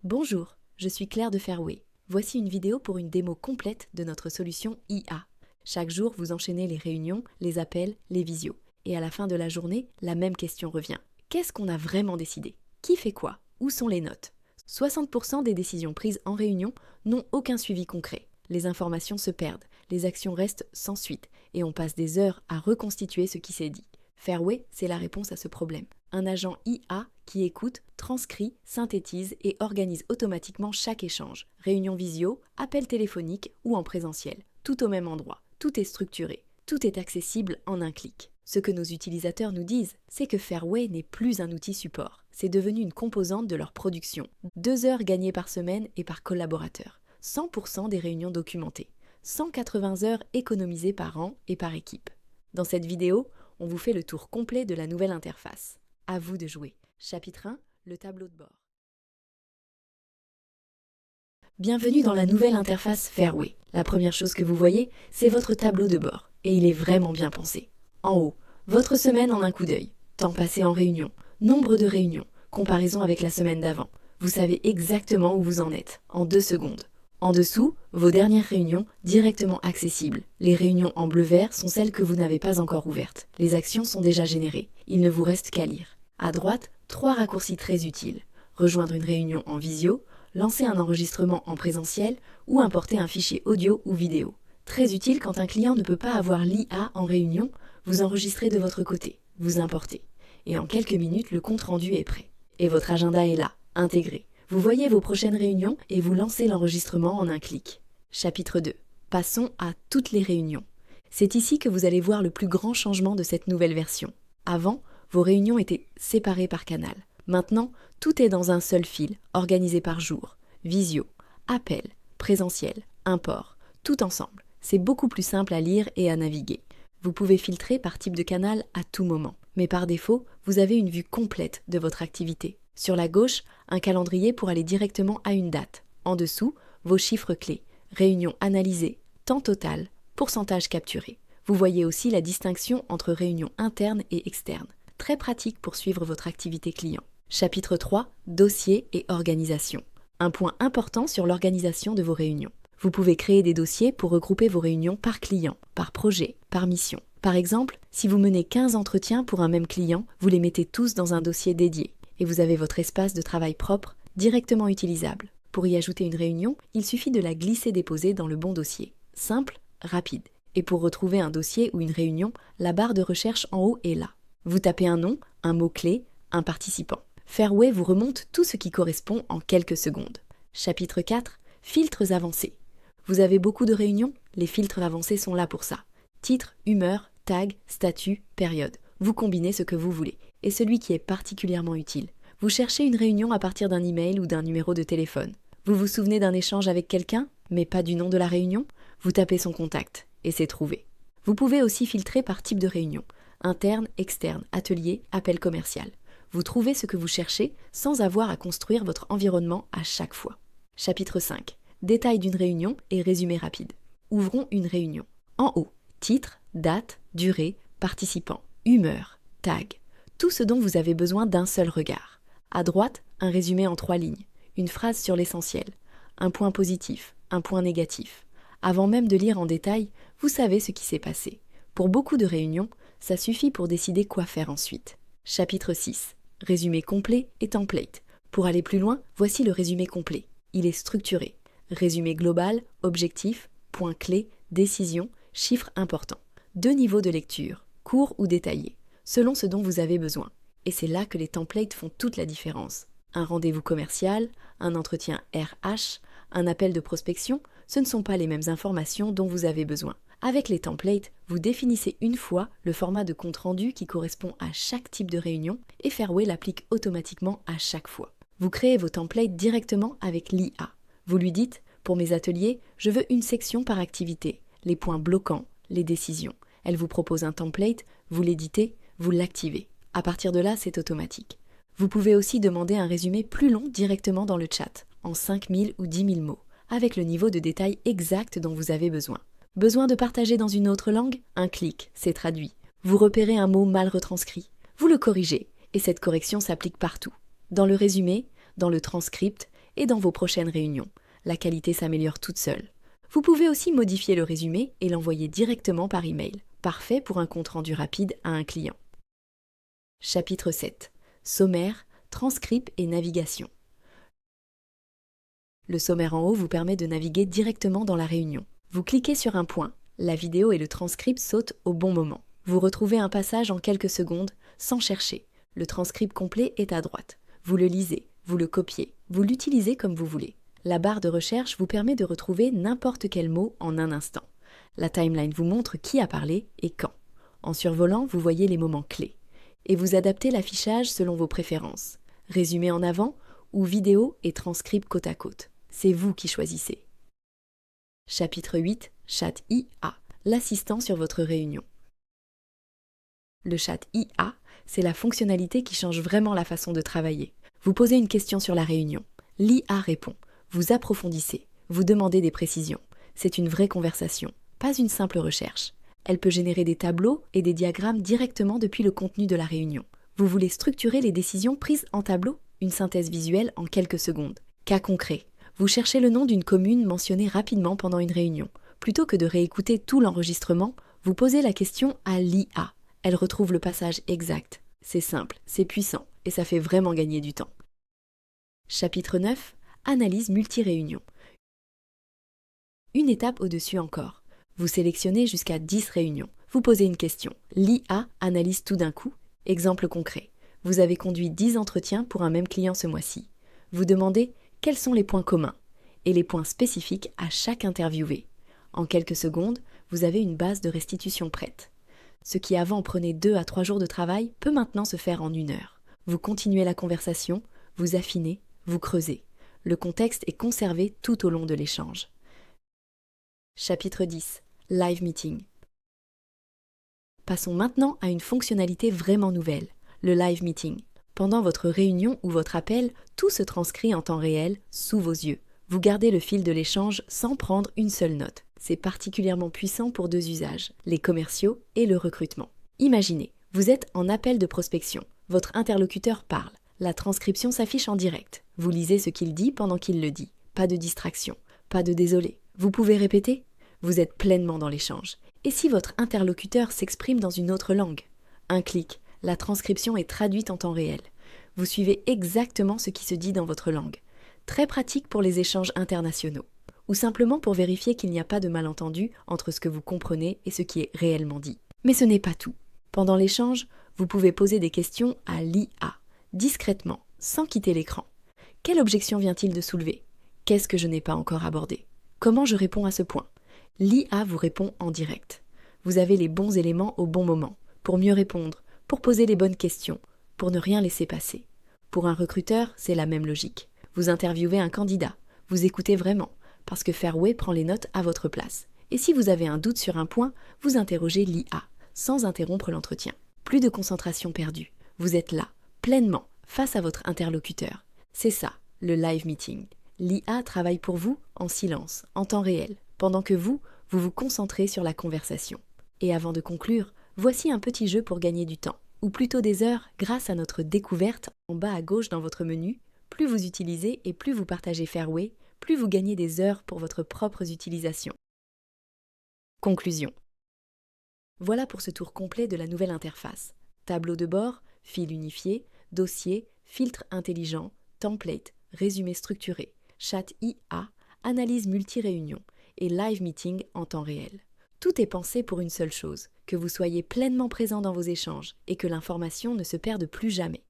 Bonjour, je suis Claire de Fairway. Voici une vidéo pour une démo complète de notre solution IA. Chaque jour, vous enchaînez les réunions, les appels, les visios. Et à la fin de la journée, la même question revient. Qu'est-ce qu'on a vraiment décidé? Qui fait quoi? Où sont les notes? 60% des décisions prises en réunion n'ont aucun suivi concret. Les informations se perdent, les actions restent sans suite, et on passe des heures à reconstituer ce qui s'est dit. Fairway, c'est la réponse à ce problème. Un agent IA qui écoute, transcrit, synthétise et organise automatiquement chaque échange. Réunion visio, appel téléphonique ou en présentiel. Tout au même endroit. Tout est structuré. Tout est accessible en un clic. Ce que nos utilisateurs nous disent, c'est que Fairway n'est plus un outil support. C'est devenu une composante de leur production. 2 heures gagnées par semaine et par collaborateur. 100% des réunions documentées. 180 heures économisées par an et par équipe. Dans cette vidéo, on vous fait le tour complet de la nouvelle interface. À vous de jouer. Chapitre 1, le tableau de bord. Bienvenue dans la nouvelle interface Fairway. La première chose que vous voyez, c'est votre tableau de bord. Et il est vraiment bien pensé. En haut, votre semaine en un coup d'œil. Temps passé en réunion, nombre de réunions, comparaison avec la semaine d'avant. Vous savez exactement où vous en êtes, en 2 secondes. En dessous, vos dernières réunions directement accessibles. Les réunions en bleu-vert sont celles que vous n'avez pas encore ouvertes. Les actions sont déjà générées. Il ne vous reste qu'à lire. À droite, 3 raccourcis très utiles. Rejoindre une réunion en visio, lancer un enregistrement en présentiel ou importer un fichier audio ou vidéo. Très utile quand un client ne peut pas avoir l'IA en réunion, vous enregistrez de votre côté, vous importez. Et en quelques minutes, le compte-rendu est prêt. Et votre agenda est là, intégré. Vous voyez vos prochaines réunions et vous lancez l'enregistrement en un clic. Chapitre 2. Passons à toutes les réunions. C'est ici que vous allez voir le plus grand changement de cette nouvelle version. Avant, vos réunions étaient séparées par canal. Maintenant, tout est dans un seul fil, organisé par jour. Visio, appel, présentiel, import, tout ensemble. C'est beaucoup plus simple à lire et à naviguer. Vous pouvez filtrer par type de canal à tout moment. Mais par défaut, vous avez une vue complète de votre activité. Sur la gauche, un calendrier pour aller directement à une date. En dessous, vos chiffres clés. Réunions analysées, temps total, pourcentage capturé. Vous voyez aussi la distinction entre réunions internes et externes. Très pratique pour suivre votre activité client. Chapitre 3, dossiers et organisation. Un point important sur l'organisation de vos réunions. Vous pouvez créer des dossiers pour regrouper vos réunions par client, par projet, par mission. Par exemple, si vous menez 15 entretiens pour un même client, vous les mettez tous dans un dossier dédié. Et vous avez votre espace de travail propre, directement utilisable. Pour y ajouter une réunion, il suffit de la glisser-déposer dans le bon dossier. Simple, rapide. Et pour retrouver un dossier ou une réunion, la barre de recherche en haut est là. Vous tapez un nom, un mot-clé, un participant. Fairway vous remonte tout ce qui correspond en quelques secondes. Chapitre 4, filtres avancés. Vous avez beaucoup de réunions? Les filtres avancés sont là pour ça. Titre, humeur, tag, statut, période. Vous combinez ce que vous voulez. Et celui qui est particulièrement utile. Vous cherchez une réunion à partir d'un email ou d'un numéro de téléphone. Vous vous souvenez d'un échange avec quelqu'un, mais pas du nom de la réunion? Vous tapez son contact, et c'est trouvé. Vous pouvez aussi filtrer par type de réunion. Interne, externe, atelier, appel commercial. Vous trouvez ce que vous cherchez sans avoir à construire votre environnement à chaque fois. Chapitre 5. Détail d'une réunion et résumé rapide. Ouvrons une réunion. En haut, titre, date, durée, participant, humeur, tag. Tout ce dont vous avez besoin d'un seul regard. À droite, un résumé en 3 lignes. Une phrase sur l'essentiel. Un point positif, un point négatif. Avant même de lire en détail, vous savez ce qui s'est passé. Pour beaucoup de réunions, ça suffit pour décider quoi faire ensuite. Chapitre 6. Résumé complet et template. Pour aller plus loin, voici le résumé complet. Il est structuré. Résumé global, objectif, points clés, décision, chiffres importants. 2 niveaux de lecture, court ou détaillé, selon ce dont vous avez besoin. Et c'est là que les templates font toute la différence. Un rendez-vous commercial, un entretien RH, un appel de prospection, ce ne sont pas les mêmes informations dont vous avez besoin. Avec les templates, vous définissez une fois le format de compte-rendu qui correspond à chaque type de réunion et Fairway l'applique automatiquement à chaque fois. Vous créez vos templates directement avec l'IA. Vous lui dites, pour mes ateliers, je veux une section par activité, les points bloquants, les décisions. Elle vous propose un template, vous l'éditez, vous l'activez. À partir de là, c'est automatique. Vous pouvez aussi demander un résumé plus long directement dans le chat, en 5000 ou 10 000 mots, avec le niveau de détail exact dont vous avez besoin. Besoin de partager dans une autre langue? Un clic, c'est traduit. Vous repérez un mot mal retranscrit. Vous le corrigez, et cette correction s'applique partout. Dans le résumé, dans le transcript et dans vos prochaines réunions. La qualité s'améliore toute seule. Vous pouvez aussi modifier le résumé et l'envoyer directement par email. Parfait pour un compte-rendu rapide à un client. Chapitre 7. Sommaire, transcript et navigation. Le sommaire en haut vous permet de naviguer directement dans la réunion. Vous cliquez sur un point, la vidéo et le transcript sautent au bon moment. Vous retrouvez un passage en quelques secondes, sans chercher. Le transcript complet est à droite. Vous le lisez, vous le copiez, vous l'utilisez comme vous voulez. La barre de recherche vous permet de retrouver n'importe quel mot en un instant. La timeline vous montre qui a parlé et quand. En survolant, vous voyez les moments clés. Et vous adaptez l'affichage selon vos préférences. Résumé en avant ou vidéo et transcript côte à côte. C'est vous qui choisissez. Chapitre 8. Chat IA, l'assistant sur votre réunion. Le chat IA, c'est la fonctionnalité qui change vraiment la façon de travailler. Vous posez une question sur la réunion. L'IA répond. Vous approfondissez. Vous demandez des précisions. C'est une vraie conversation, pas une simple recherche. Elle peut générer des tableaux et des diagrammes directement depuis le contenu de la réunion. Vous voulez structurer les décisions prises en tableau? Une synthèse visuelle en quelques secondes. Cas concret. Vous cherchez le nom d'une commune mentionnée rapidement pendant une réunion. Plutôt que de réécouter tout l'enregistrement, vous posez la question à l'IA. Elle retrouve le passage exact. C'est simple, c'est puissant et ça fait vraiment gagner du temps. Chapitre 9. Analyse multi-réunion. Une étape au-dessus encore. Vous sélectionnez jusqu'à 10 réunions. Vous posez une question. L'IA analyse tout d'un coup. Exemple concret. Vous avez conduit 10 entretiens pour un même client ce mois-ci. Vous demandez quels sont les points communs et les points spécifiques à chaque interviewé. En quelques secondes, vous avez une base de restitution prête. Ce qui avant prenait 2 à 3 jours de travail peut maintenant se faire en 1 heure. Vous continuez la conversation, vous affinez, vous creusez. Le contexte est conservé tout au long de l'échange. Chapitre 10. Live Meeting. Passons maintenant à une fonctionnalité vraiment nouvelle, le Live Meeting. Pendant votre réunion ou votre appel, tout se transcrit en temps réel, sous vos yeux. Vous gardez le fil de l'échange sans prendre une seule note. C'est particulièrement puissant pour 2 usages, les commerciaux et le recrutement. Imaginez, vous êtes en appel de prospection. Votre interlocuteur parle. La transcription s'affiche en direct. Vous lisez ce qu'il dit pendant qu'il le dit. Pas de distraction, pas de désolé. Vous pouvez répéter? Vous êtes pleinement dans l'échange. Et si votre interlocuteur s'exprime dans une autre langue? Un clic, la transcription est traduite en temps réel. Vous suivez exactement ce qui se dit dans votre langue. Très pratique pour les échanges internationaux. Ou simplement pour vérifier qu'il n'y a pas de malentendu entre ce que vous comprenez et ce qui est réellement dit. Mais ce n'est pas tout. Pendant l'échange, vous pouvez poser des questions à l'IA, discrètement, sans quitter l'écran. Quelle objection vient-il de soulever? Qu'est-ce que je n'ai pas encore abordé? Comment je réponds à ce point? L'IA vous répond en direct. Vous avez les bons éléments au bon moment, pour mieux répondre, pour poser les bonnes questions, pour ne rien laisser passer. Pour un recruteur, c'est la même logique. Vous interviewez un candidat, vous écoutez vraiment, parce que Fairway prend les notes à votre place. Et si vous avez un doute sur un point, vous interrogez l'IA, sans interrompre l'entretien. Plus de concentration perdue. Vous êtes là, pleinement, face à votre interlocuteur. C'est ça, le live meeting. L'IA travaille pour vous en silence, en temps réel, pendant que vous vous concentrez sur la conversation. Et avant de conclure, voici un petit jeu pour gagner du temps, ou plutôt des heures grâce à notre découverte en bas à gauche dans votre menu. Plus vous utilisez et plus vous partagez Fairway, plus vous gagnez des heures pour votre propre utilisation. Conclusion. Voilà pour ce tour complet de la nouvelle interface. Tableau de bord, fil unifié, dossier, filtre intelligent, template, résumé structuré, chat IA, analyse multi-réunion et live meeting en temps réel. Tout est pensé pour une seule chose, que vous soyez pleinement présent dans vos échanges et que l'information ne se perde plus jamais.